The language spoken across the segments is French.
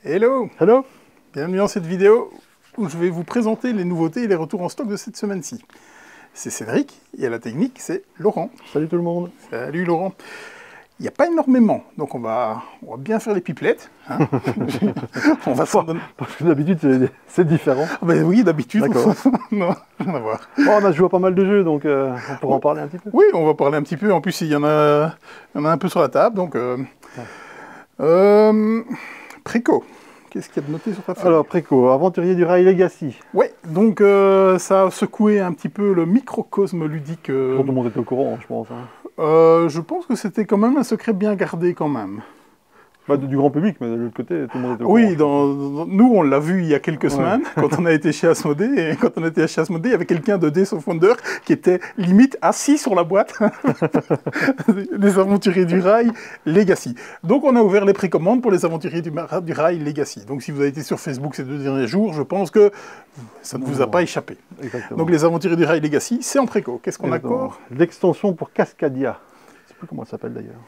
Hello! Hello. Bienvenue dans cette vidéo où je vais vous présenter les nouveautés et les retours en stock de cette semaine-ci. C'est Cédric et à la technique, c'est Laurent. Salut tout le monde. Salut Laurent. Il n'y a pas énormément, donc on va bien faire les pipelettes. Hein. On va s'en donner... Parce que d'habitude c'est différent. Ben oui, d'habitude. D'accord. Non, rien à voir. Bon, on a joué à pas mal de jeux, donc on pourra en parler un petit peu. Oui, on va parler un petit peu. En plus, il y en a un peu sur la table. Donc, Préco. Qu'est-ce qu'il y a de noté sur ta feuille? Alors, Préco, aventurier du rail Legacy. Ouais, donc ça a secoué un petit peu le microcosme ludique. Tout le monde est au courant, je pense. Hein. Je pense que c'était quand même un secret bien gardé quand même. Bah, du grand public, mais de l'autre côté, tout le monde est au Oui, courant. nous on l'a vu il y a quelques semaines, quand on a été chez Asmodée, et quand on était chez Asmodée, il y avait quelqu'un de Days of Wonder qui était limite assis sur la boîte des Aventuriers du Rail Legacy. Donc on a ouvert les précommandes pour les Aventuriers du Rail Legacy. Donc si vous avez été sur Facebook ces 2 derniers jours, je pense que ça ne vous a pas échappé. Exactement. Donc les Aventuriers du Rail Legacy, c'est en préco. Qu'est-ce qu'on a encore? L'extension pour Cascadia. Je ne sais plus comment elle s'appelle d'ailleurs.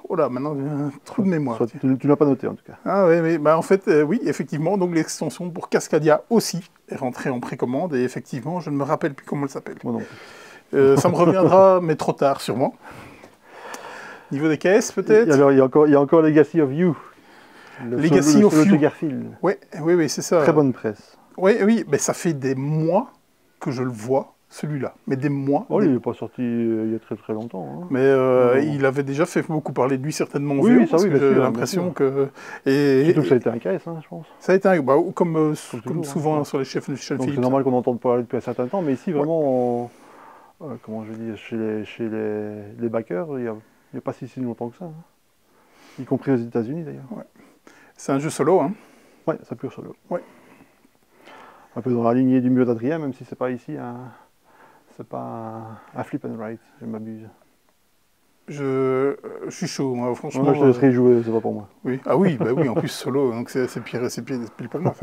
Oh là, maintenant, j'ai un trou de mémoire. Tu ne l'as pas noté en tout cas. Ah oui, mais bah, en fait, oui, effectivement, donc l'extension pour Cascadia aussi est rentrée en précommande, et effectivement, je ne me rappelle plus comment elle s'appelle. Moi non plus. Ça me reviendra, mais trop tard, sûrement. Niveau des caisses, peut-être? Alors, il y a encore Legacy of You. Legacy of You. Garfield. Oui, c'est ça. Très bonne presse. Oui, mais ça fait des mois que je le vois, celui-là. Mais des mois. Oh, il n'est pas sorti il y a très longtemps. Hein. Mais il avait déjà fait beaucoup parler de lui, certainement. Oui, ça oui, j'ai l'impression que... Surtout que ça a été un KS, hein, je pense. Ça a été un... comme toujours, souvent hein. sur les chefs de Philips. Donc c'est normal qu'on entende parler depuis un certain temps, mais ici, vraiment, comment je dis, chez les backers, il n'y a pas si longtemps que ça. Hein. Y compris aux États-Unis, d'ailleurs. Ouais. C'est un jeu solo, hein? Ouais, c'est pur solo. Ouais. Un peu dans la lignée du mur d'Adrien, même si c'est pas ici c'est pas un flip and write, je m'abuse. Je suis chaud, moi, franchement. Moi, je te laisserai y jouer, c'est pas pour moi. Oui. Ah oui, bah oui, en plus solo, donc c'est pile pas mal.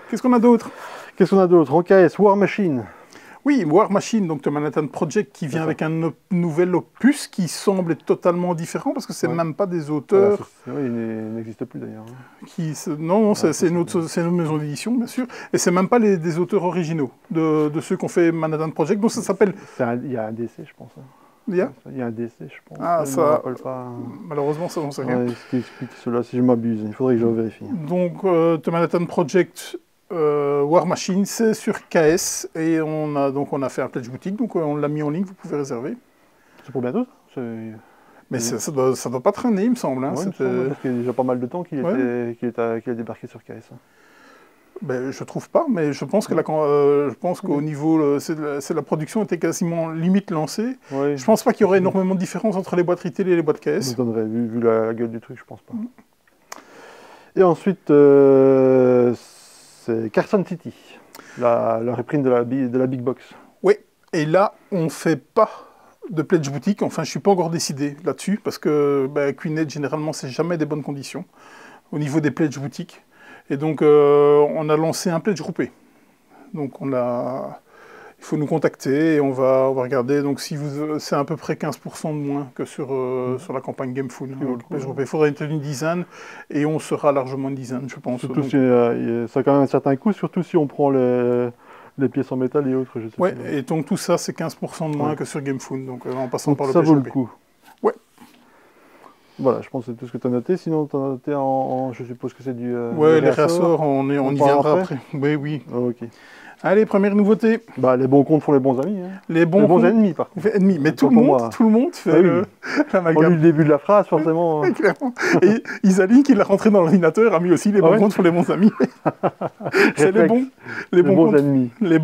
Qu'est-ce qu'on a d'autre? Qu'est-ce qu'on a d'autre? En KS, War Machine. Oui, War Machine, donc de Manhattan Project, qui vient avec un nouvel opus qui semble être totalement différent, parce que c'est même pas des auteurs... Oui, il n'existe plus d'ailleurs. Non, c'est une maison d'édition, bien sûr, et c'est même pas des auteurs originaux de ceux qui ont fait Manhattan Project, donc ça s'appelle... Il y a un DC, je pense. Hein. Il y a un DC, je pense. Ah, je me rappelle pas. Malheureusement, ça, j'en sais rien. Ouais, ce qui explique cela, si je m'abuse, il faudrait que je vérifie. Donc, The Manhattan Project... War Machine, c'est sur KS, et on a fait un pledge boutique, donc on l'a mis en ligne, vous pouvez réserver. C'est pour bientôt, ça? Mais ça doit pas traîner, il me semble. Hein, ouais, parce qu'il y a déjà pas mal de temps qu'il a débarqué sur KS. Hein. Ben, je trouve pas, mais je pense qu'au niveau, la production était quasiment limite lancée. Ouais. Je pense pas qu'il y aurait énormément de différence entre les boîtes retail et les boîtes KS. Ça m'étonnerait, vu la gueule du truc, je pense pas. Et ensuite, c'est Carson City, la reprint de la Big Box. Oui, et là, on fait pas de pledge boutique. Enfin, je suis pas encore décidé là-dessus, parce que Queenette, généralement, c'est jamais des bonnes conditions au niveau des pledge boutiques. Et donc, on a lancé un pledge groupé. Donc, il faut nous contacter et on va regarder. Donc, c'est à peu près 15% de moins que sur la campagne GameFool. Il faudra être une dizaine et on sera largement une dizaine, je pense. Surtout si ça a quand même un certain coût, surtout si on prend les pièces en métal et autres. Je sais ouais, et donc tout ça, c'est 15% de moins que sur GameFool. Donc, en passant donc par le ça pledge vaut groupé. le coup. Ouais. Voilà, je pense que c'est tout ce que tu as noté. Sinon, tu as noté je suppose que c'est du... ouais, les réassorts, on y viendra après. Oui. Oh, ok. Allez, première nouveauté. Bah, les bons comptes font les bons amis. Hein. Les bons ennemis, par contre. Ennemis. Mais tout le monde fait l'amalgame. On lit le début de la phrase, forcément. Oui, clairement. Et Isaline, qui l'a rentré dans l'ordinateur, a mis aussi les bons comptes font les bons amis. C'est les bons ennemis. Et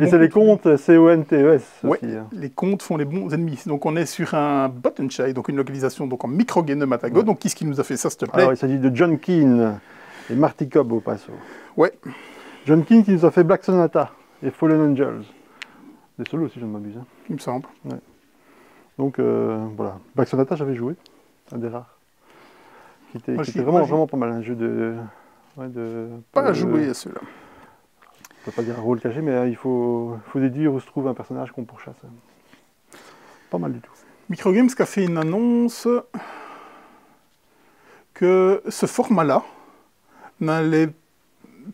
c'est les comptes CONTES. Oui, hein. les comptes font les bons ennemis. Donc on est sur un button shy, donc une localisation donc en micro-game de Matago. Ouais. Donc qui est-ce qui nous a fait ça, s'il te plaît? Alors il s'agit de John Keane et Marty Cobb au passo. Ouais. John Keane qui nous a fait Black Sonata et Fallen Angels. Des solos si je ne m'abuse. Hein. Il me semble. Ouais. Donc voilà. Black Sonata j'avais joué, un des rares. Qui était vraiment pas mal, un jeu de... pas à jouer à celui-là. Je ne peux pas dire un rôle caché, mais il faut déduire où se trouve un personnage qu'on pourchasse. Pas mal du tout. Microgames qui a fait une annonce que ce format-là n'allait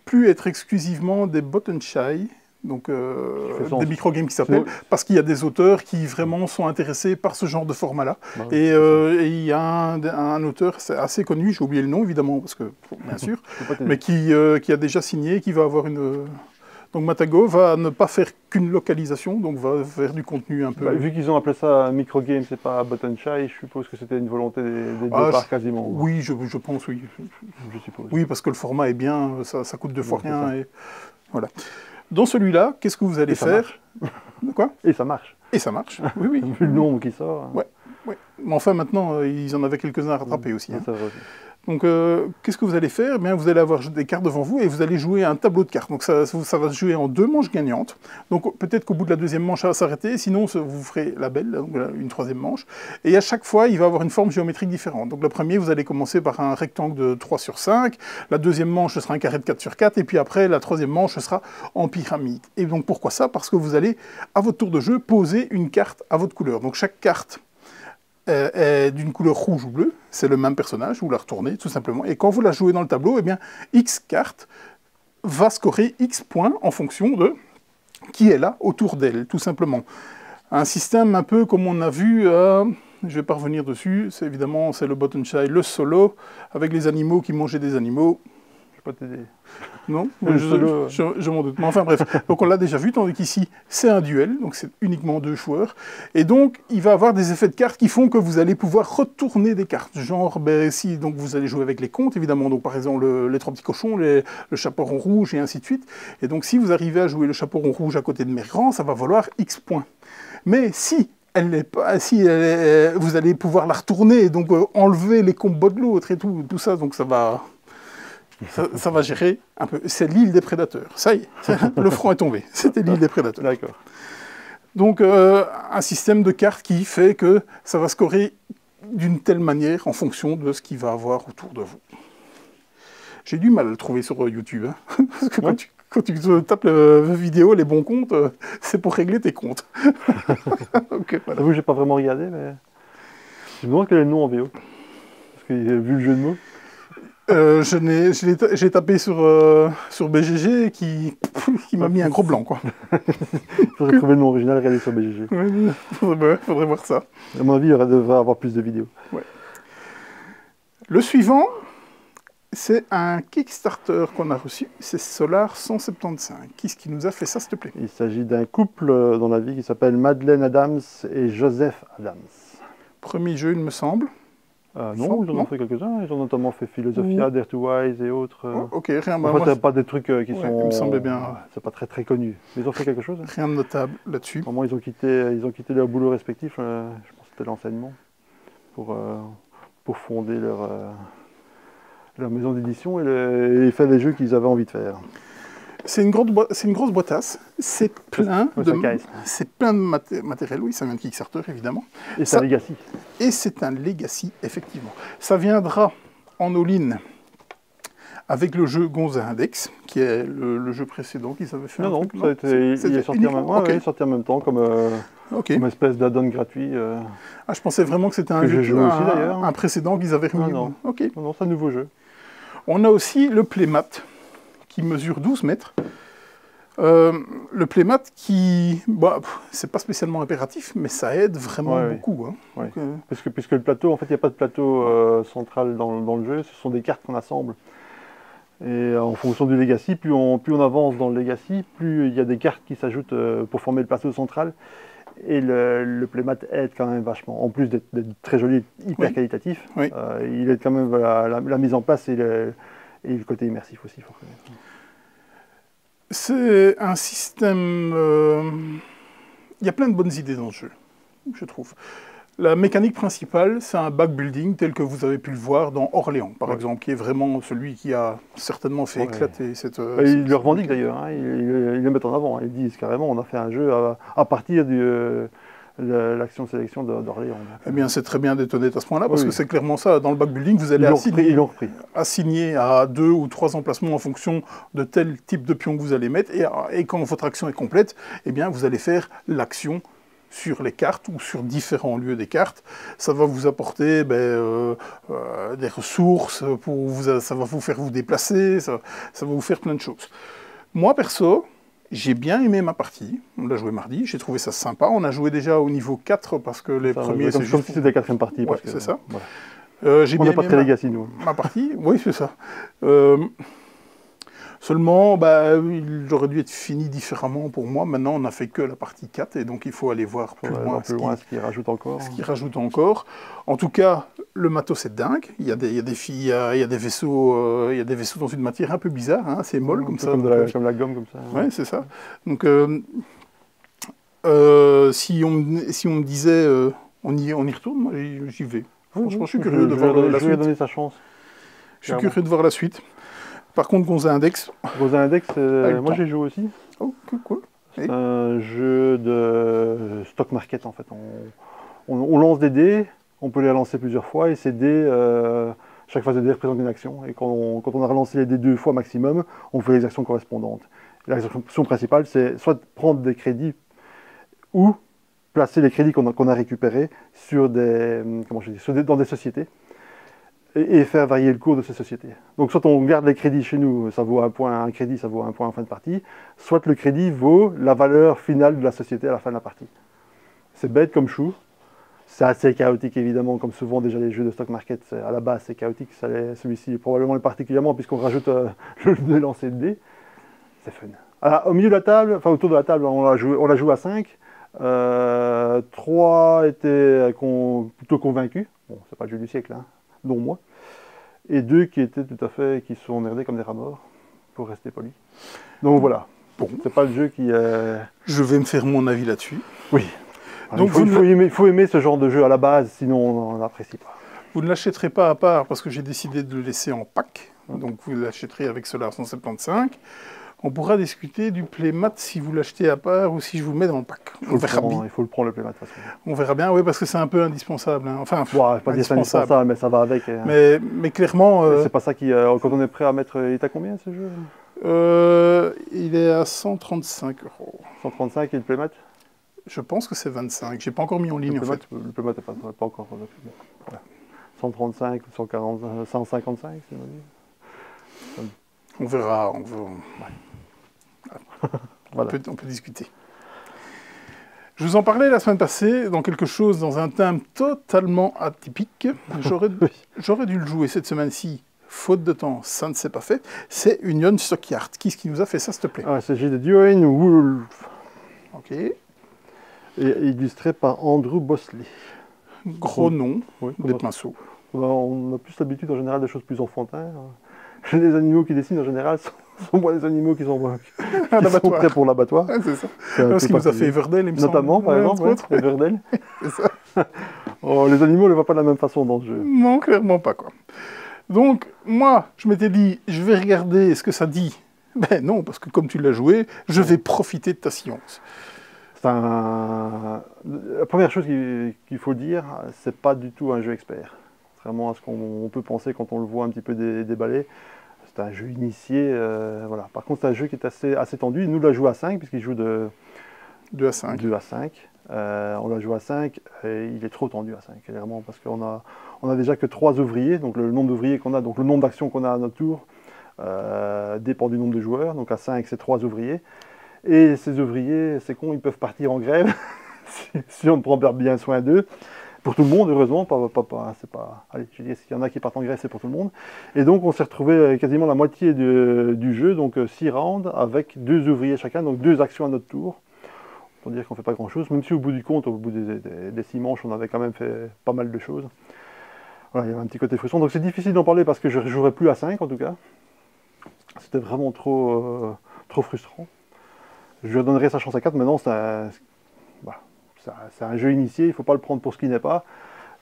plus être exclusivement des button shy, donc des microgames qui s'appellent, parce qu'il y a des auteurs qui vraiment sont intéressés par ce genre de format-là. Et il y a un auteur assez connu, j'ai oublié le nom évidemment, parce que bien sûr, mais qui a déjà signé, qui va avoir une... Donc Matago va ne pas faire qu'une localisation, donc va faire du contenu un peu... vu qu'ils ont appelé ça microgame, c'est pas button shy, je suppose que c'était une volonté des départs quasiment. Oui, je pense, oui. Je suppose. Oui, parce que le format est bien, ça coûte 2 fois rien. Et voilà. Dans celui-là, qu'est-ce que vous allez faire? Quoi? Et ça marche. Et ça marche, oui, oui. Vu le nombre qui sort. Ouais, ouais. Mais enfin, maintenant, ils en avaient quelques-uns à rattraper aussi. Hein. Donc, qu'est-ce que vous allez faire? Eh bien, vous allez avoir des cartes devant vous et vous allez jouer un tableau de cartes. Donc, ça va se jouer en 2 manches gagnantes. Donc, peut-être qu'au bout de la 2e manche, ça va s'arrêter. Sinon, vous ferez la belle, donc une 3e manche. Et à chaque fois, il va avoir une forme géométrique différente. Donc, le premier, vous allez commencer par un rectangle de 3 sur 5. La 2e manche, ce sera un carré de 4 sur 4. Et puis après, la 3e manche, ce sera en pyramide. Et donc, pourquoi ça? Parce que vous allez, à votre tour de jeu, poser une carte à votre couleur. Donc, chaque carte est d'une couleur rouge ou bleue, c'est le même personnage, vous la retournez tout simplement, et quand vous la jouez dans le tableau, eh bien, X carte va scorer X points en fonction de qui est là autour d'elle, tout simplement. Un système un peu comme on a vu, je ne vais pas revenir dessus, c'est évidemment c'est le button shy, le solo, avec les animaux qui mangeaient des animaux. Je peux pas t'aider. Non, je m'en doute. Mais enfin bref, donc on l'a déjà vu, tandis qu'ici c'est un duel, donc c'est uniquement 2 joueurs. Et donc il va avoir des effets de cartes qui font que vous allez pouvoir retourner des cartes. Genre, si donc vous allez jouer avec les comptes, évidemment, donc par exemple les 3 petits cochons, le chaperon rouge et ainsi de suite. Et donc si vous arrivez à jouer le chaperon rouge à côté de Mergrand, ça va valoir X points. Mais si vous allez pouvoir la retourner, donc enlever les combos de l'autre et tout ça, donc ça va gérer un peu. C'est l'île des prédateurs. Ça y est, le front est tombé. C'était l'île des prédateurs. D'accord. Donc, un système de cartes qui fait que ça va scorer d'une telle manière en fonction de ce qu'il va avoir autour de vous. J'ai du mal à le trouver sur YouTube. Hein, parce que quand tu tapes la vidéo, les bons comptes, c'est pour régler tes comptes. Okay, voilà. J'avoue, j'ai pas vraiment regardé, mais je me demande quel est le nom en VO. Parce que vu le jeu de mots. J'ai tapé sur BGG qui m'a mis un gros blanc, quoi. Il faudrait trouver le nom original, regarder sur BGG. Oui, faudrait voir ça. À mon avis, il devrait avoir plus de vidéos. Ouais. Le suivant, c'est un Kickstarter qu'on a reçu, c'est Solar 175. Qui est-ce qui nous a fait ça, s'il te plaît? Il s'agit d'un couple dans la vie qui s'appelle Madeleine Adams et Joseph Adams. Premier jeu, il me semble. Non, ils en ont fait quelques-uns. Ils ont notamment fait Philosophia, Dare to Wise et autres. Ok, rien. En fait, pas des trucs qui sont. Il me semblait bien. C'est pas très connu. Mais ils ont fait quelque chose. Rien de notable là-dessus. Vraiment, ils ont quitté leur boulot respectif. Je pense que c'était l'enseignement pour fonder leur maison d'édition et faire les jeux qu'ils avaient envie de faire. C'est une grosse boîtasse, c'est plein de matériel, oui, ça vient de Kickstarter évidemment. Et c'est un Legacy. Et c'est un Legacy, effectivement. Ça viendra en all-in avec le jeu Gonza Index, qui est le jeu précédent qu'ils avaient fait. Non, il est sorti en même temps comme espèce d'add-on gratuit. Ah, je pensais vraiment que c'était un précédent qu'ils avaient remis. Non, c'est un nouveau jeu. On a aussi le Playmat, qui mesure 12 mètres. Le playmat qui, c'est pas spécialement impératif, mais ça aide vraiment beaucoup. Hein. Ouais. Donc, puisque le plateau, en fait, il n'y a pas de plateau central dans le jeu, ce sont des cartes qu'on assemble. Et en fonction du Legacy, plus on avance dans le Legacy, plus il y a des cartes qui s'ajoutent pour former le plateau central. Et le playmat aide quand même vachement. En plus d'être très joli, hyper qualitatif, il aide quand même la mise en place et le côté immersif aussi, il faut reconnaître. C'est un système... Il y a plein de bonnes idées dans le jeu, je trouve. La mécanique principale, c'est un backbuilding tel que vous avez pu le voir dans Orléans, par exemple, qui est vraiment celui qui a certainement fait éclater cette... Ils le revendiquent d'ailleurs, hein, ils le mettent en avant. Ils disent carrément, on a fait un jeu à partir de l'action de sélection d'Orléans. Eh bien, c'est très bien d'être honnête à ce point-là, parce que c'est clairement ça. Dans le backbuilding, vous allez assigner à 2 ou 3 emplacements en fonction de tel type de pion que vous allez mettre, et quand votre action est complète, eh bien, vous allez faire l'action sur les cartes ou sur différents lieux des cartes. Ça va vous apporter des ressources, ça va vous faire vous déplacer, ça va vous faire plein de choses. Moi, perso, j'ai bien aimé ma partie. On l'a joué mardi, j'ai trouvé ça sympa. On a joué déjà au niveau 4 parce que les premiers... Comme si c'était la quatrième partie. Ouais, c'est ça. Voilà. J'ai on bien n'a pas aimé très legacy, nous. ma partie, oui, c'est ça. Seulement, il aurait dû être fini différemment pour moi. Maintenant, on n'a fait que la partie 4 et donc il faut aller voir plus loin ce qu'il rajoute encore. Ce qu'il rajoute encore. En tout cas, le matos c'est dingue. Il y a des vaisseaux, il y a des vaisseaux dans une matière un peu bizarre, hein, c'est molle comme ça. Comme la gomme, comme ça. Ouais, c'est ça. Donc, si on me disait on y retourne, moi j'y vais. Franchement, je suis curieux de voir la suite. Je lui ai donné sa chance. Je suis curieux de voir la suite. Par contre, Gonza Index. Gonza Index, moi j'ai joué aussi. Oh, cool. C'est un jeu de stock market en fait. On lance des dés, on peut les relancer plusieurs fois et ces dés, chaque phase de dé représente une action. Et quand on a relancé les dés 2 fois maximum, on fait les actions correspondantes. L'action principale, c'est soit de prendre des crédits ou placer les crédits qu'on a récupérés sur dans des sociétés. Et faire varier le cours de ces sociétés. Donc soit on garde les crédits chez nous, ça vaut un crédit, ça vaut un point en fin de partie, soit le crédit vaut la valeur finale de la société à la fin de la partie. C'est bête comme chou, c'est assez chaotique évidemment, comme souvent déjà les jeux de stock market, à la base c'est chaotique, celui-ci probablement particulièrement puisqu'on rajoute le lancer de dés, c'est fun. Alors, au milieu de la table, enfin autour de la table, on l'a joué à 5, 3 étaient plutôt convaincus, bon c'est pas le jeu du siècle, hein, dont moi, et 2 qui sont emmerdés comme des rats morts, pour rester poli. Donc voilà, bon, c'est pas le jeu qui... Je vais me faire mon avis là-dessus. Oui. Alors, donc il faut aimer ce genre de jeu à la base, sinon on n'apprécie pas. Vous ne l'achèterez pas à part parce que j'ai décidé de le laisser en pack, donc vous l'achèterez avec Solar 175. On pourra discuter du playmat si vous l'achetez à part ou si je vous le mets dans le pack. Il faut le prendre le playmat de toute façon. On verra bien, oui, parce que c'est un peu indispensable. Hein. Enfin, pas indispensable, mais ça va avec. Mais clairement... C'est pas ça qui... quand on est prêt à mettre... Il est à combien ce jeu il est à 135 €. 135 et le playmat? Je pense que c'est 25. J'ai pas encore mis en ligne, en fait. Le playmat n'est pas encore... Voilà. 135, 140, 155, c'est dit. On verra. Voilà. On peut discuter. Je vous en parlais la semaine passée dans un thème totalement atypique. J'aurais dû le jouer cette semaine-ci. Faute de temps, ça ne s'est pas fait. C'est Union Stockyard. Qui est-ce qui nous a fait ça, s'il te plaît? Il s'agit de Duane Wolf. Ok. Et illustré par Andrew Bosley. Gros nom, des pinceaux. On a plus l'habitude en général des choses plus enfantines. Les animaux qui dessinent en général sont moins les animaux qui sont prêts pour l'abattoir. Ouais, c'est ça. Ce qui nous a fait Everdell, il me semble. Notamment, par exemple, Everdell. C'est ça. Les animaux ne le voient pas de la même façon dans ce jeu. Non, clairement pas, quoi. Donc, moi, je m'étais dit, je vais regarder ce que ça dit. Ben non, parce que comme tu l'as joué, je vais profiter de ta science. La première chose qu'il faut dire, c'est pas du tout un jeu expert. Contrairement à ce qu'on peut penser quand on le voit un petit peu déballer. C'est un jeu initié, voilà. Par contre, c'est un jeu qui est assez tendu. Il nous l'a joué à 5, puisqu'il joue de 2 à 5. 2 à 5. On l'a joué à 5, et il est trop tendu à 5, clairement, parce qu'on a déjà que 3 ouvriers, donc le nombre d'ouvriers qu'on a, donc le nombre d'actions qu'on a à notre tour, dépend du nombre de joueurs. Donc à 5, c'est 3 ouvriers. Et ces ouvriers, c'est con, ils peuvent partir en grève, si on ne prend pas bien soin d'eux. Pour tout le monde, heureusement, c'est pas... Allez, je dis, s'il y en a qui partent en grève, c'est pour tout le monde. Et donc, on s'est retrouvé quasiment la moitié du jeu, donc 6 rounds, avec 2 ouvriers chacun, donc 2 actions à notre tour. Pour dire qu'on ne fait pas grand-chose, même si au bout du compte, au bout des 6 manches, on avait quand même fait pas mal de choses. Voilà, il y avait un petit côté frustrant. Donc c'est difficile d'en parler parce que je ne jouerai plus à 5, en tout cas. C'était vraiment trop frustrant. Je lui donnerai sa chance à 4, maintenant, c'est un jeu initié, il ne faut pas le prendre pour ce qu'il n'est pas.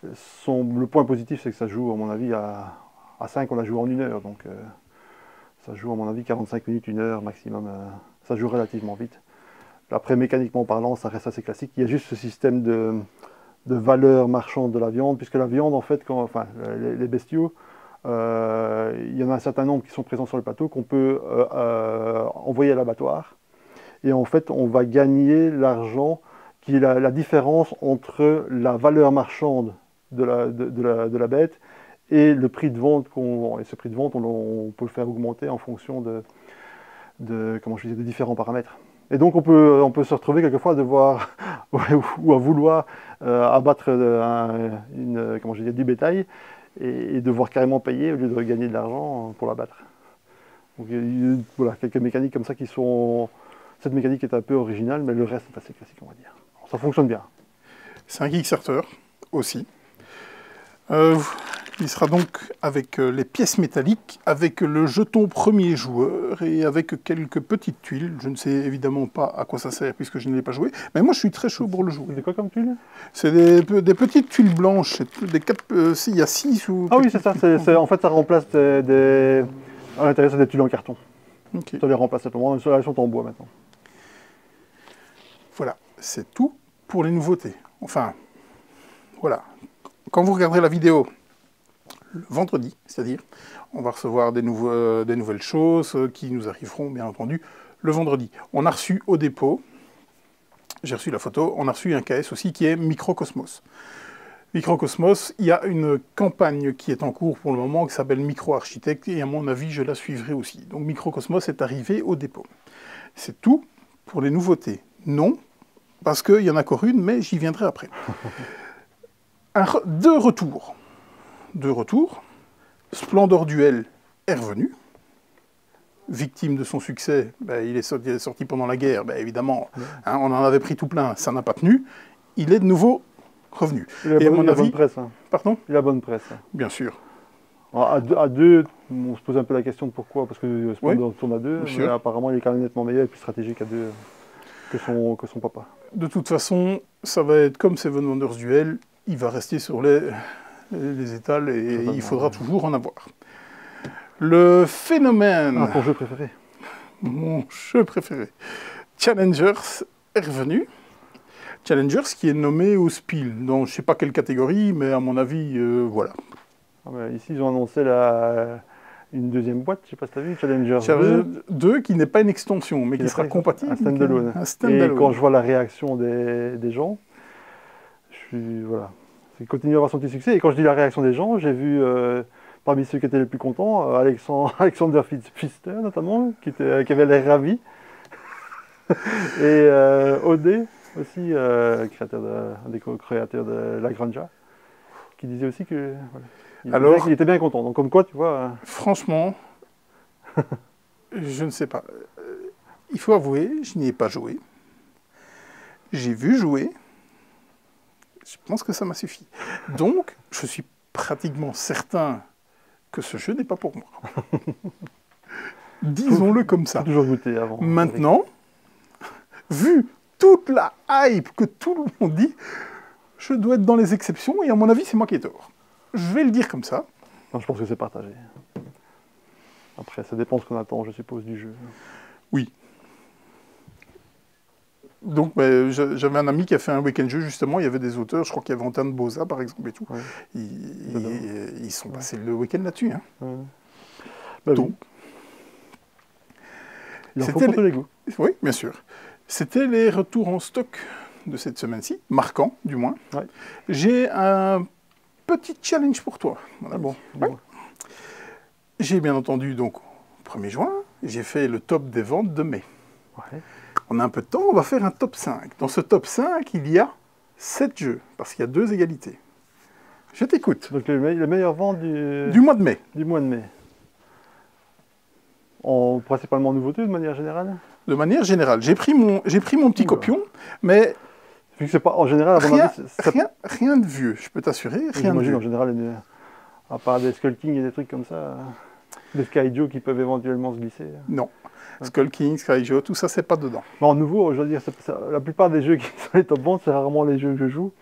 Le point positif, c'est que ça joue, à mon avis, à 5, on la joue en 1 heure. Donc, ça joue, à mon avis, 45 minutes, 1 heure maximum. Ça joue relativement vite. Après, mécaniquement parlant, ça reste assez classique. Il y a juste ce système de valeur marchande de la viande, puisque la viande, en fait, les bestiaux, il y en a un certain nombre qui sont présents sur le plateau qu'on peut envoyer à l'abattoir. Et en fait, on va gagner l'argent qui est la différence entre la valeur marchande de la bête et le prix de vente qu'on vend. Et ce prix de vente, on peut le faire augmenter en fonction comment je disais, de différents paramètres. Et donc on peut se retrouver quelquefois à devoir ou à vouloir abattre comment je disais, du bétail et devoir carrément payer au lieu de gagner de l'argent pour l'abattre. Donc voilà, quelques mécaniques comme ça qui sont... Cette mécanique est un peu originale, mais le reste est assez classique, on va dire. Alors, ça fonctionne bien. C'est un Kickstarter aussi. Il sera donc avec les pièces métalliques, avec le jeton premier joueur et avec quelques petites tuiles. Je ne sais évidemment pas à quoi ça sert puisque je ne l'ai pas joué, mais moi je suis très chaud pour le jouer. C'est quoi comme tuile? C'est des petites tuiles blanches, il y a 6 ou... Ah oui, c'est ça, en fait ça remplace à l'intérieur c'est des tuiles en carton. Okay. Ça les remplace simplement, elles sont en bois maintenant. Voilà, c'est tout pour les nouveautés. Enfin, voilà. Quand vous regarderez la vidéo le vendredi, c'est-à-dire, on va recevoir des nouvelles choses qui nous arriveront, bien entendu, le vendredi. On a reçu au dépôt, j'ai reçu la photo, on a reçu un KS aussi qui est Microcosmos. Microcosmos, il y a une campagne qui est en cours pour le moment qui s'appelle Micro-Architecte et à mon avis, je la suivrai aussi. Donc Microcosmos est arrivé au dépôt. C'est tout pour les nouveautés. Non, parce qu'il y en a encore une, mais j'y viendrai après. Deux retours. Splendor Duel est revenu. Victime de son succès, il est sorti pendant la guerre, évidemment, hein, on en avait pris tout plein, ça n'a pas tenu. Il est de nouveau revenu. Il a bonne presse. Hein. Pardon ? Il a bonne presse. Hein. Bien sûr. Alors, à deux, on se pose un peu la question de pourquoi, parce que Splendor tourne à deux, mais apparemment il est quand même nettement meilleur et plus stratégique à deux que son papa. De toute façon, ça va être comme Seven Wonders Duel, il va rester sur les étals et il faudra toujours en avoir. Le phénomène... Ton jeu préféré. Mon jeu préféré. Challengers est revenu. Challengers qui est nommé au Spiel, dans je ne sais pas quelle catégorie, mais à mon avis, voilà. Ah ici, ils ont annoncé une deuxième boîte, je ne sais pas si tu as vu, Challengers 2, qui n'est pas une extension, mais qui sera compatible. Un standalone. Et quand je vois la réaction des gens, voilà. C'est continue à avoir son petit succès. Et quand je dis la réaction des gens, j'ai vu parmi ceux qui étaient les plus contents, Alexander Pfister notamment, qui avait l'air ravi. Et Odé aussi, un des co-créateurs de La Granja, qui disait aussi que voilà, il était bien content. Donc comme quoi, tu vois... Franchement, je ne sais pas. Il faut avouer, je n'y ai pas joué. J'ai vu jouer. Je pense que ça m'a suffi. Donc, je suis pratiquement certain que ce jeu n'est pas pour moi. Disons-le comme ça. Faut toujours goûter avant. Maintenant, vu toute la hype que tout le monde dit, je dois être dans les exceptions et à mon avis, c'est moi qui ai tort. Je vais le dire comme ça. Non, je pense que c'est partagé. Après, ça dépend de ce qu'on attend, je suppose, du jeu. Oui. Donc, j'avais un ami qui a fait un week-end jeu, justement, il y avait des auteurs, je crois qu'il y avait Antoine Boza, par exemple, et tout. Ouais. Ils sont passés le week-end là-dessus. Hein. Ouais. Donc, il en faut pour tous les goûts. Oui, bien sûr. C'était les retours en stock de cette semaine-ci, marquants, du moins. Ouais. J'ai un petit challenge pour toi. Voilà. Ah bon, ouais. J'ai bien entendu, donc, 1er juin, j'ai fait le top des ventes de mai. Ouais. On a un peu de temps, on va faire un top 5. Dans ce top 5, il y a 7 jeux, parce qu'il y a 2 égalités. Je t'écoute. Donc les meilleures ventes du mois de mai. Du mois de mai. Principalement en nouveauté, de manière générale? De manière générale. J'ai pris mon petit copion, mais... Vu que c'est pas, en général, rien de vieux, je peux t'assurer, rien de vieux. En général, à part des Skull King et des trucs comme ça, des Skyjo qui peuvent éventuellement se glisser. Non. Skull King, Skyjo, tout ça, c'est pas dedans. Mais en nouveau, je veux dire, la plupart des jeux qui sont les top ventes, c'est rarement les jeux que je joue.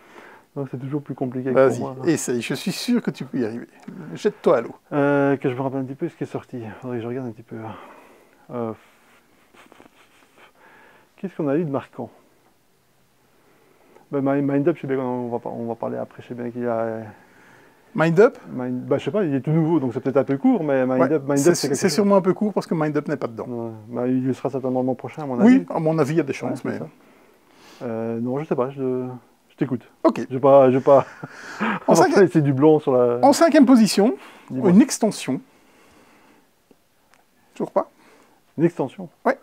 Donc c'est toujours plus compliqué pour moi. Vas-y, essaye, je suis sûr que tu peux y arriver. Jette-toi à l'eau. Que je me rappelle un petit peu ce qui est sorti. Il faudrait que je regarde un petit peu. Qu'est-ce qu'on a eu de marquant? Mind Up, je sais bien qu'on va parler après, je sais bien qu'il y a... Mind Up je sais pas, il est tout nouveau, donc c'est peut-être un peu court, mais Mind Up c'est sûrement un peu court parce que Mind Up n'est pas dedans. Il le sera certainement le mois prochain, à mon avis. Oui, à mon avis, il y a des chances, mais... Non, je sais pas, je t'écoute. Ok. Je vais pas... En, On va cinqui- pas laisser du blanc sur la... en cinquième position, Dis-moi. une extension. Toujours pas? Une extension. Ouais.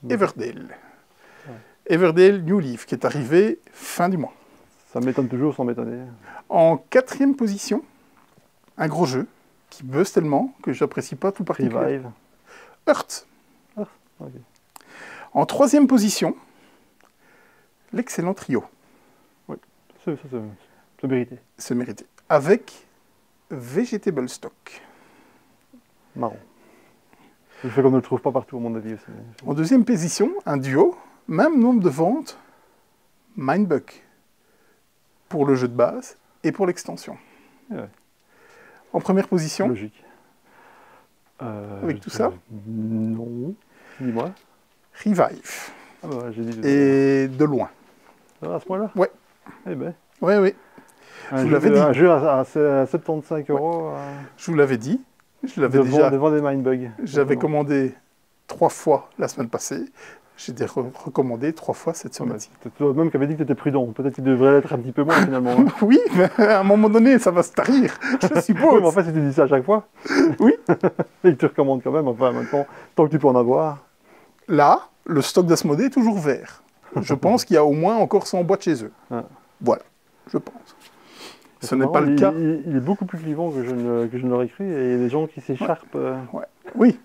Everdale. Everdale New Leaf, qui est arrivé fin du mois. Ça m'étonne toujours sans m'étonner. En quatrième position, un gros jeu qui buzz tellement que j'apprécie pas tout particulièrement. Revive. Heart. Ah, ok. En troisième position, l'excellent trio. C'est mérité. Se mériter. Avec Vegetable Stock. Marrant. Le fait qu'on ne le trouve pas partout, à mon avis aussi. En deuxième position, un duo, même nombre de ventes, Mindbuck. Pour le jeu de base et pour l'extension. Ouais. En première position, Logique. Avec tout ça Non. Dis-moi. Revive. Ah bah, j'ai dit... Et de loin. Ah, à ce point-là? Ouais. Eh ben. Oui, oui. Un vous jeu, l'avais dit. Un jeu à 75 euros. Je vous l'avais dit. Je l'avais déjà. Devant des Mindbug. J'avais commandé 3 fois la semaine passée. J'ai recommandé 3 fois cette semaine-ci. C'est toi-même qui avais dit que tu étais prudent. Peut-être qu'il devrait l'être un petit peu moins finalement. Hein. Oui, mais à un moment donné, ça va se tarir. Je Oui, suppose. mais en fait, si tu dis ça à chaque fois. Oui. Et que tu recommandes quand même. Enfin, maintenant, tant que tu peux en avoir. Là, le stock d'Asmodée est toujours vert. Je pense qu'il y a au moins encore 100 boîtes chez eux. Ah. Voilà, je pense. Ce n'est marrant, pas le cas. Il est beaucoup plus clivant que je ne l'aurais cru. Et il y a des gens qui s'écharpent. Oui,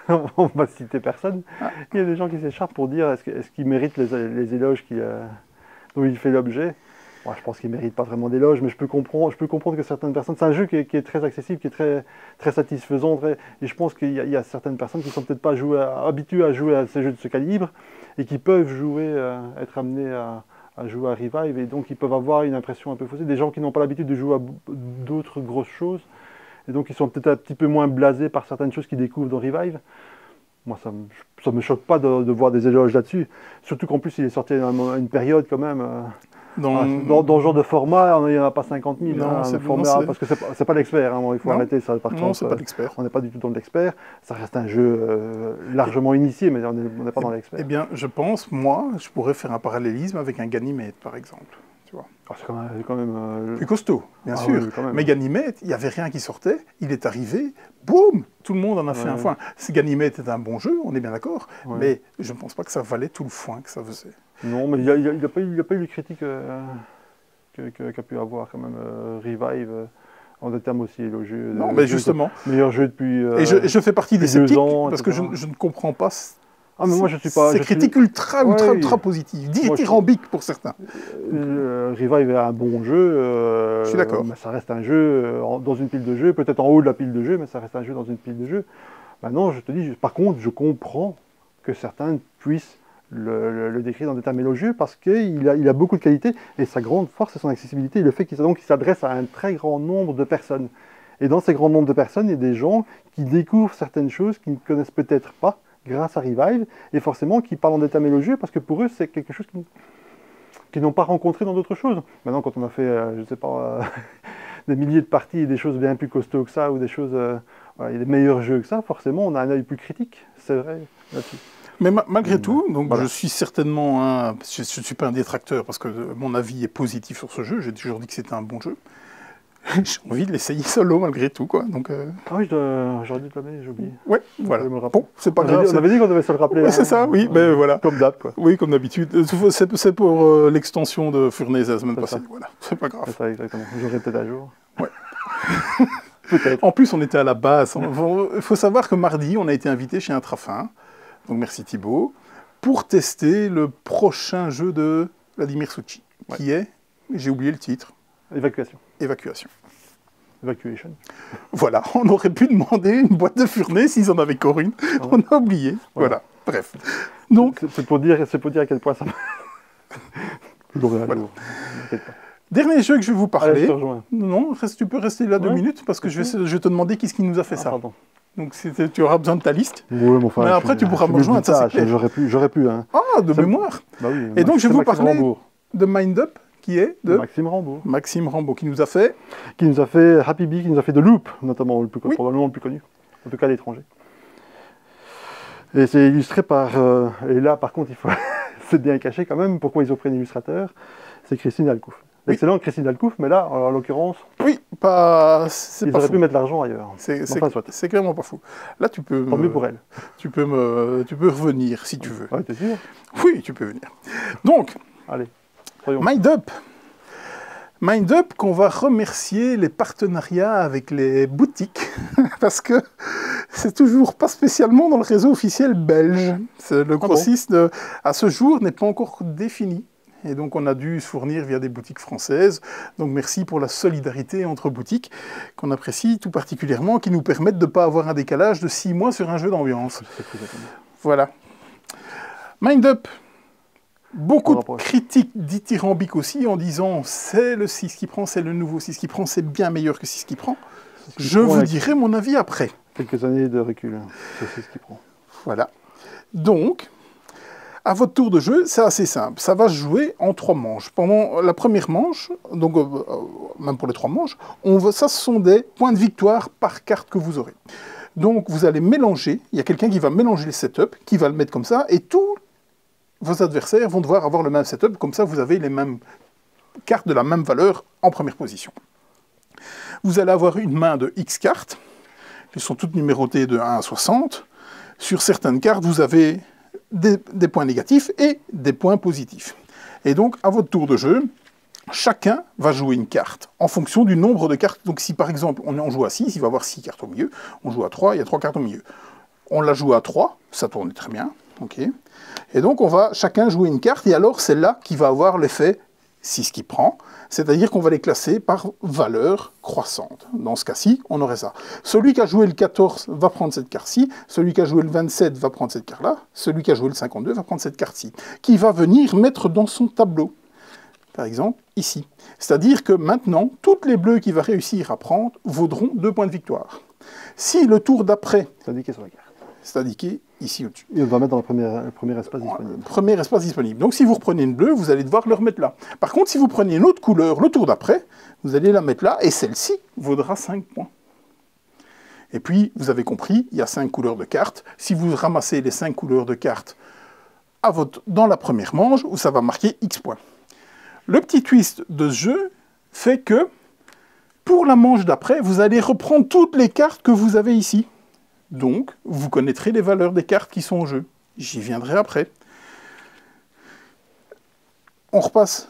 On va citer personne. Ah. Il y a des gens qui s'écharpent pour dire est-ce qu'il mérite les éloges dont il fait l'objet. Moi, je pense qu'il ne mérite pas vraiment d'éloges, mais je peux comprendre que certaines personnes... C'est un jeu qui est très accessible, qui est très, très satisfaisant. Et je pense qu'il y a certaines personnes qui ne sont peut-être pas habituées à jouer à ces jeux de ce calibre et qui peuvent être amenées à jouer à Revive. Et donc, ils peuvent avoir une impression un peu faussée. Des gens qui n'ont pas l'habitude de jouer à d'autres grosses choses. Et donc, ils sont peut-être un petit peu moins blasés par certaines choses qu'ils découvrent dans Revive. Moi, ça me choque pas de voir des éloges là-dessus. Surtout qu'en plus, il est sorti à une période quand même... Dans ce genre de format, il n'y en a pas 50 000. Non, parce que c'est pas l'expert, hein, il faut arrêter ça. Par contre, c'est pas l'expert. On n'est pas du tout dans l'expert. Ça reste un jeu largement initié, mais on n'est pas dans l'expert. Eh bien, je pense, moi, je pourrais faire un parallélisme avec un Ganymede, par exemple. Tu vois. C'est quand même plus costaud, bien sûr. Oui, quand même. Mais Ganymede, il n'y avait rien qui sortait. Il est arrivé, boum, tout le monde en a fait un foin. Ganymede était un bon jeu, on est bien d'accord, mais je ne pense pas que ça valait tout le foin que ça faisait. Non, mais il n'a pas eu les critiques qu'a pu avoir quand même Revive en des termes aussi élogieux. Non, mais justement. Meilleur jeu depuis. Et je fais partie des sceptiques parce que je ne comprends pas. Ah, mais moi je suis pas. Ces critiques ultra positives, dithyrambiques pour certains. Revive est un bon jeu. Je suis d'accord. Mais ça reste un jeu dans une pile de jeux, peut-être en haut de la pile de jeux, mais ça reste un jeu dans une pile de jeux. Maintenant, je te dis, par contre, je comprends que certains puissent le décrire dans des termes élogieux parce qu'il a beaucoup de qualités et sa grande force c'est son accessibilité et le fait qu'il s'adresse à un très grand nombre de personnes. Et dans ces grands nombres de personnes, il y a des gens qui découvrent certaines choses qu'ils ne connaissent peut-être pas grâce à Revive et forcément qui parlent en des termes élogieux parce que pour eux c'est quelque chose qu'ils n'ont pas rencontré dans d'autres choses. Maintenant quand on a fait, je ne sais pas, des milliers de parties et des choses bien plus costauds que ça ou des choses, il y a des meilleurs jeux que ça, forcément on a un œil plus critique, c'est vrai là-dessus. Mais malgré tout, donc voilà. Je suis certainement je ne suis pas un détracteur parce que mon avis est positif sur ce jeu. J'ai toujours dit que c'était un bon jeu. J'ai envie de l'essayer solo malgré tout, quoi. Donc, Ah oui, j'aurais dû te l'amener, j'ai oublié. Ouais, voilà. Bon, c'est pas grave. On avait dit qu'on devait se le rappeler. Ouais, c'est ça, oui, mais voilà. Comme d'hab, quoi. Oui, comme d'habitude. C'est pour l'extension de Furnace la semaine passée. Voilà, c'est pas grave. C'est ça, exactement. J'aurai peut-être un jour. Ouais. Peut-être. En plus, on était à la base. Il faut savoir que mardi, on a été invité chez Intrafin. Donc merci Thibaut, pour tester le prochain jeu de Vladimir Suchy, qui est, j'ai oublié le titre. Évacuation. Évacuation. Evacuation. Voilà, on aurait pu demander une boîte de Furnace s'ils en avaient encore une. On a oublié. Voilà, bref. Donc, c'est pour dire à quel point ça voilà. Dernier jeu que je vais vous parler. Allez, non, tu peux rester là 2 minutes parce que je vais te demander qui nous a fait ça. Pardon. Donc tu auras besoin de ta liste. Oui, mais, mais après tu pourras me rejoindre. Ça, j'aurais pu. Hein. Ah, de mémoire. Bah oui, et donc je vais vous parler Rambourg. de Mind Up, qui est de Maxime Rambourg. Maxime Rambourg, qui nous a fait Happy Bee, qui nous a fait The Loop, notamment, probablement le plus connu, en tout cas à l'étranger. Et c'est illustré par... et là, par contre, c'est bien caché quand même. Pourquoi ils ont pris un illustrateur? C'est Christine Alcouf. L'excellente Christine Alcouf, mais là, en l'occurrence, Oui, c'est ils pas auraient fou. pu mettre l'argent ailleurs. Enfin, soit. C'est clairement pas fou. Là, tu peux Tant mieux pour elle. tu peux revenir si tu veux. Ouais, t'es sûr? Oui, tu peux venir. Donc, Allez, soyons. MindUp. MindUp, qu'on va remercier les partenariats avec les boutiques, parce que c'est toujours pas spécialement dans le réseau officiel belge. Le grossiste, à ce jour, n'est pas encore défini. Et donc, on a dû se fournir via des boutiques françaises. Donc, merci pour la solidarité entre boutiques, qu'on apprécie tout particulièrement, qui nous permettent de ne pas avoir un décalage de 6 mois sur un jeu d'ambiance. Voilà. MindUp. Beaucoup de critiques dithyrambiques aussi, en disant c'est le 6 qui prend, c'est le nouveau 6 qui prend, c'est bien meilleur que 6 qui prend. Je vous dirai mon avis après. Quelques années de recul, c'est 6 qui prend. Voilà. Donc, à votre tour de jeu, c'est assez simple. Ça va se jouer en 3 manches. Pendant la première manche, donc même pour les 3 manches, ça ce sont des points de victoire par carte que vous aurez. Donc vous allez mélanger, il y a quelqu'un qui va mélanger les setups, qui va le mettre comme ça, et tous vos adversaires vont devoir avoir le même setup, comme ça vous avez les mêmes cartes de la même valeur en première position. Vous allez avoir une main de X cartes, elles sont toutes numérotées de 1 à 60. Sur certaines cartes, vous avez des points négatifs et des points positifs. Et donc, à votre tour de jeu, chacun va jouer une carte en fonction du nombre de cartes. Donc si par exemple on joue à 6, il va y avoir 6 cartes au milieu. On joue à 3, il y a 3 cartes au milieu. On la joue à 3, ça tourne très bien. Okay. Et donc on va chacun jouer une carte, et alors c'est là qui va avoir l'effet 6 qui prend, c'est-à-dire qu'on va les classer par valeur croissante. Dans ce cas-ci, on aurait ça. Celui qui a joué le 14 va prendre cette carte-ci, celui qui a joué le 27 va prendre cette carte-là, celui qui a joué le 52 va prendre cette carte-ci, qui va venir mettre dans son tableau. Par exemple, ici. C'est-à-dire que maintenant, toutes les bleus qu'il va réussir à prendre vaudront 2 points de victoire. Si le tour d'après... C'est indiqué sur la carte. C'est indiqué ici au-dessus. Et on va mettre dans le premier espace disponible. Premier espace disponible. Donc si vous reprenez une bleue, vous allez devoir le remettre là. Par contre, si vous prenez une autre couleur le tour d'après, vous allez la mettre là, et celle-ci vaudra 5 points. Et puis, vous avez compris, il y a 5 couleurs de cartes. Si vous ramassez les 5 couleurs de cartes dans la première manche, ça va marquer X points. Le petit twist de ce jeu fait que, pour la manche d'après, vous allez reprendre toutes les cartes que vous avez ici. Donc, vous connaîtrez les valeurs des cartes qui sont en jeu. J'y viendrai après. On repasse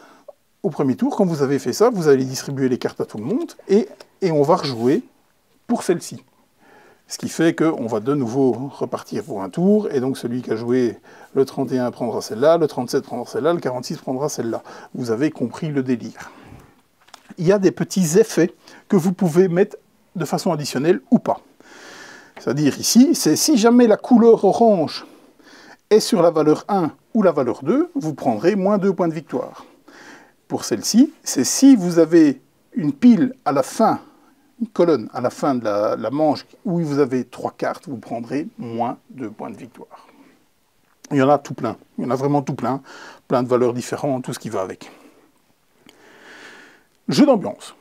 au premier tour. Quand vous avez fait ça, vous allez distribuer les cartes à tout le monde, et on va rejouer pour celle-ci. Ce qui fait qu'on va de nouveau repartir pour un tour, et donc celui qui a joué le 31 prendra celle-là, le 37 prendra celle-là, le 46 prendra celle-là. Vous avez compris le délire. Il y a des petits effets que vous pouvez mettre de façon additionnelle ou pas. C'est-à-dire ici, c'est si jamais la couleur orange est sur la valeur 1 ou la valeur 2, vous prendrez moins 2 points de victoire. Pour celle-ci, c'est si vous avez une pile à la fin, une colonne à la fin de la manche où vous avez 3 cartes, vous prendrez moins 2 points de victoire. Il y en a tout plein. Il y en a vraiment tout plein. Plein de valeurs différentes, tout ce qui va avec. Jeu d'ambiance.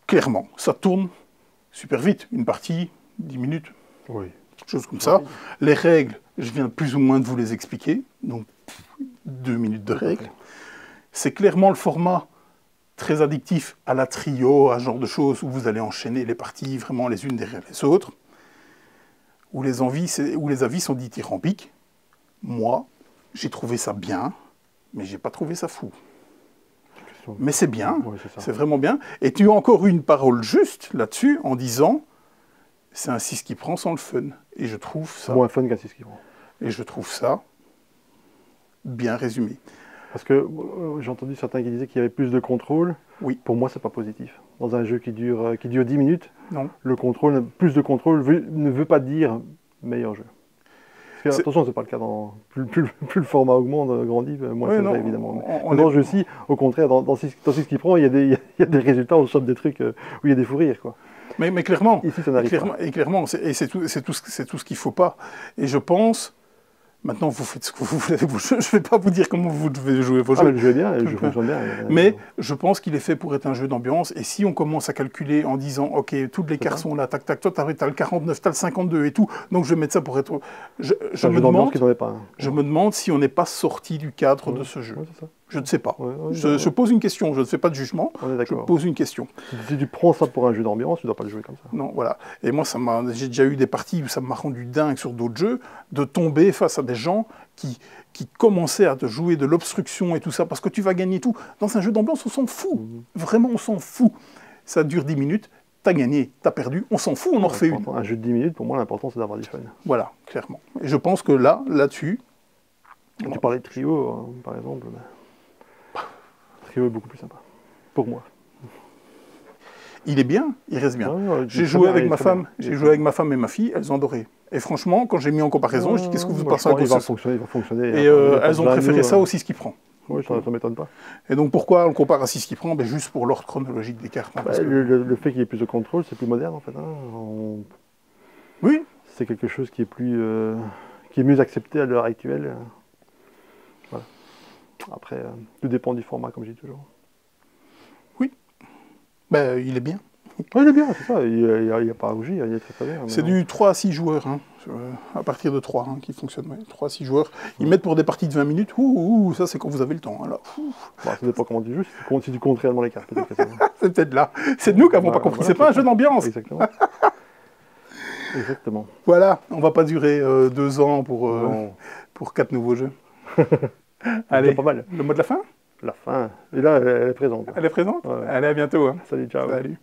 Clairement, ça tourne super vite. Une partie, 10 minutes. Oui. Chose comme ça. Les règles, je viens plus ou moins de vous les expliquer. Donc, 2 minutes de règles. C'est clairement le format très addictif à la trio, à ce genre de choses, où vous allez enchaîner les parties vraiment les unes derrière les autres, où les avis sont dithyrambiques. Moi, j'ai trouvé ça bien, mais j'ai pas trouvé ça fou. Mais c'est bien, oui, c'est vraiment bien. Et tu as encore eu une parole juste là-dessus, en disant, c'est un 6 qui prend sans le fun. Et je trouve ça... moins fun qu'un 6 qui prend. Et je trouve ça bien résumé. Parce que j'ai entendu certains qui disaient qu'il y avait plus de contrôle. Oui. Pour moi, c'est pas positif. Dans un jeu qui dure 10 minutes, non. Plus de contrôle ne veut pas dire meilleur jeu. Parce que, attention, c'est pas le cas dans... Plus le format augmente, grandit, moins oui, c'est vrai, évidemment. Dans ce jeu-ci, au contraire, dans 6 qui prend, il y a des résultats, on chope des trucs où il y a des fous rires, quoi. Mais clairement, ici, ça n'arrive pas. Et clairement, c'est tout ce qu'il ne faut pas. Et je pense, Maintenant, vous faites ce que vous voulez avec vos jeux. Je ne vais pas vous dire comment vous devez jouer vos Ah, jeux. mais le jeu est bien, le jeu fonctionne bien. Mais je pense qu'il est fait pour être un jeu d'ambiance. Et si on commence à calculer en disant, OK, toutes les cartes sont là, tac, tac, toi, tu as le 49, tu as le 52 et tout, donc je vais mettre ça pour être... Je C'est un me jeu d'ambiance demande, qui n'en est pas un. je me demande si on n'est pas sorti du cadre de ce jeu. Ouais, c'est ça. Je ne sais pas. Ouais, Je pose une question, je ne fais pas de jugement, On est je d'accord. pose une question. Si tu prends ça pour un jeu d'ambiance, tu ne dois pas le jouer comme ça. Non, voilà. Et moi, j'ai déjà eu des parties où ça m'a rendu dingue sur d'autres jeux, de tomber face à des gens qui commençaient à te jouer de l'obstruction et tout ça, parce que tu vas gagner tout. Dans un jeu d'ambiance, on s'en fout. Vraiment, on s'en fout. Ça dure 10 minutes, t'as gagné, t'as perdu, on s'en fout, on en refait une. Un jeu de 10 minutes, pour moi, l'important, c'est d'avoir du fun. Voilà, clairement. Et je pense que là-dessus... Tu parlais de trio, par exemple. Trio est beaucoup plus sympa. Pour moi. Il est bien, il reste bien. Ouais, J'ai joué avec ma femme, et ma fille, elles ont adoré. Et franchement, quand j'ai mis en comparaison, je dis qu'est-ce que vous pensez à il va fonctionner. Et elles ont préféré ça au 6 qui prend. Oui, ça ne m'étonne pas. Et donc pourquoi on le compare à 6 qui prend? Juste pour l'ordre chronologique des cartes. Parce que... le fait qu'il y ait plus de contrôle, c'est plus moderne en fait. Hein. Oui. C'est quelque chose qui est mieux accepté à l'heure actuelle. Voilà. Après, tout dépend du format, comme je dis toujours. Oui. Il est bien. Oui, il est bien, c'est ça. Il n'y a pas à rougir, il est très très bien. C'est du 3 à 6 joueurs, hein, à partir de 3 qui fonctionne. Ouais. 3 à 6 joueurs. Ils mettent pour des parties de 20 minutes. Ça c'est quand vous avez le temps. Alors, ça dépend comment tu joues, si tu comptes réellement les cartes. C'est peut-être là. C'est nous qui n'avons pas compris. Voilà, c'est pas un jeu d'ambiance. Exactement. Exactement. Voilà, on va pas durer 2 ans pour 4 nouveaux jeux. Allez, pas mal. Le mot de la fin? La fin. Et là, elle est présente. Elle est présente? Ouais. Allez, à bientôt. Hein. Salut, ciao. Salut.